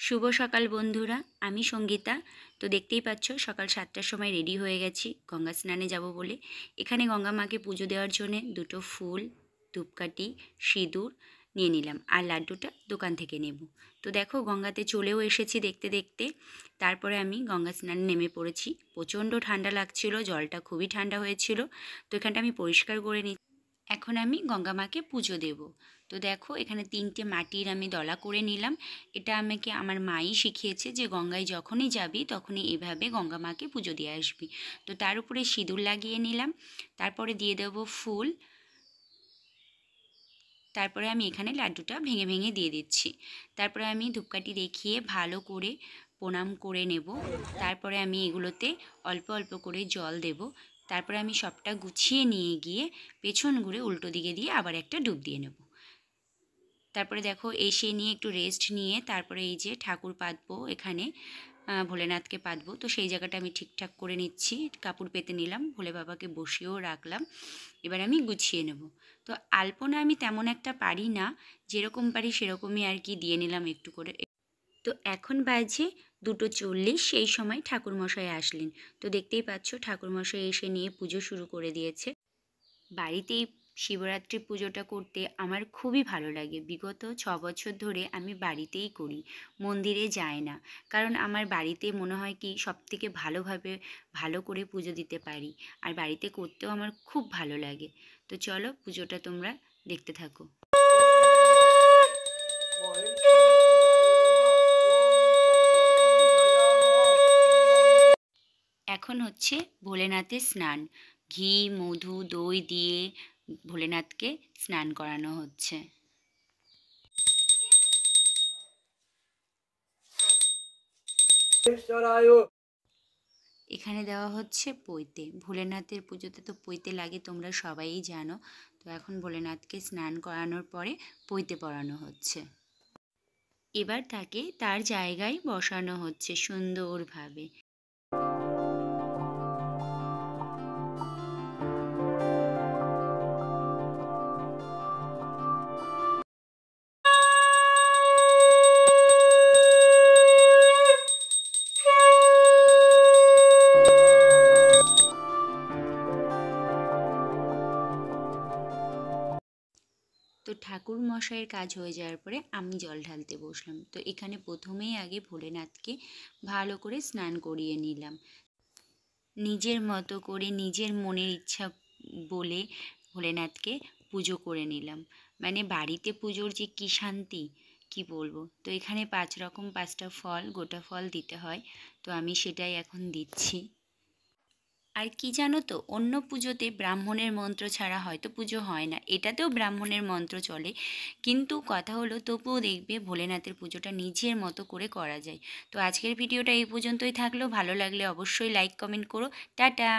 শুভ সকাল বন্ধুরা, আমি সঙ্গীতা। তো দেখতেই পাচ্ছ সকাল 7টার সময় রেডি হয়ে গেছি গঙ্গা স্নানে যাব বলে। এখানে গঙ্গা মাকে পুজো দেওয়ার জন্য দুটো ফুল, ধূপকাঠি, সিঁদুর নিয়ে নিলাম আর লাড্ডুটা দোকান থেকে নেব। তো দেখো গঙ্গাতে চলেও এসেছি দেখতে দেখতে। তারপরে আমি গঙ্গা স্নানে নেমে পড়েছি। প্রচণ্ড ঠান্ডা লাগছিল, জলটা খুবই ঠান্ডা হয়েছিল। তো এখানটা আমি পরিষ্কার করে নিচ্ছি। এখন আমি গঙ্গা মাকে পুজো দেব। তো দেখো এখানে 3টে মাটির আমি দলা করে নিলাম। এটা আমাকে আমার মাই শিখিয়েছে যে গঙ্গায় যখনই যাবি তখনই এভাবে গঙ্গা মাকে পুজো দিয়ে আসবি। তো তার উপরে সিঁদুর লাগিয়ে নিলাম, তারপরে দিয়ে দেবো ফুল, তারপরে আমি এখানে লাড্ডুটা ভেঙে ভেঙে দিয়ে দিচ্ছি। তারপরে আমি ধূপকাঠি দেখিয়ে ভালো করে প্রণাম করে নেব। তারপরে আমি এগুলোতে অল্প অল্প করে জল দেব। তারপরে আমি সবটা গুছিয়ে নিয়ে গিয়ে পেছন ঘুরে উল্টো দিকে দিয়ে আবার একটা ডুব দিয়ে নেব। তারপরে দেখো এসে নিয়ে একটু রেস্ট নিয়ে তারপরে এই যে ঠাকুর পাতবো, এখানে ভোলেনাথকে পাতবো। তো সেই জায়গাটা আমি ঠিকঠাক করে নিচ্ছি, কাপড় পেতে নিলাম, ভোলে বাবাকে বসিয়েও রাখলাম। এবার আমি গুছিয়ে নেব। তো আলপনা আমি তেমন একটা পারি না, যেরকম পারি সেরকমই আর কি দিয়ে নিলাম একটু করে। তো এখন বাজে 2:40, সেই সময় ঠাকুরমশাই আসলেন। তো দেখতেই পাচ্ছ ঠাকুরমশাই এসে নিয়ে পুজো শুরু করে দিয়েছে। বাড়িতেই শিবরাত্রি পুজোটা করতে আমার খুবই ভালো লাগে। বিগত 6 বছর ধরে আমি বাড়িতেই করি, মন্দিরে যাই না। কারণ আমার বাড়িতে মনে হয় কি সবথেকে ভালোভাবে ভালো করে পুজো দিতে পারি, আর বাড়িতে করতেও আমার খুব ভালো লাগে। তো চলো পুজোটা তোমরা দেখতে থাকো। এখন হচ্ছে ভোলেনাথের স্নান। ঘি, মধু, দই দিয়ে ভোলেনাথকে স্নান করানো হচ্ছে। এখানে দেওয়া হচ্ছে পৈতে। ভোলেনাথের পুজোতে তো পৈতে লাগে, তোমরা সবাই জানো। তো এখন ভোলেনাথকে স্নান করানোর পরে পৈতে পরানো হচ্ছে। এবার তাকে তার জায়গায় বসানো হচ্ছে সুন্দরভাবে। তো ঠাকুর মশাইয়ের কাজ হয়ে যাওয়ার পরে আমি জল ঢালতে বসলাম। তো এখানে প্রথমেই আগে ভোলেনাথকে ভালো করে স্নান করিয়ে নিলাম। নিজের মতো করে নিজের মনের ইচ্ছা বলে ভোলেনাথকে পুজো করে নিলাম। মানে বাড়িতে পুজোর যে কী শান্তি, কি বলবো। তো এখানে 5টা ফল, গোটা ফল দিতে হয়। তো আমি সেটাই এখন দিচ্ছি। আর কি জানো তো, অন্য পুজোতে ব্রাহ্মণের মন্ত্র ছাড়া হয়তো পুজো হয় না, এটাতেও ব্রাহ্মণের মন্ত্র চলে। কিন্তু কথা হলো তবুও দেখবে ভোলেনাথের পুজোটা নিজের মতো করে করা যায়। তো আজকের ভিডিওটা এই পর্যন্তই থাকলো। ভালো লাগলে অবশ্যই লাইক কমেন্ট করো। টাটা।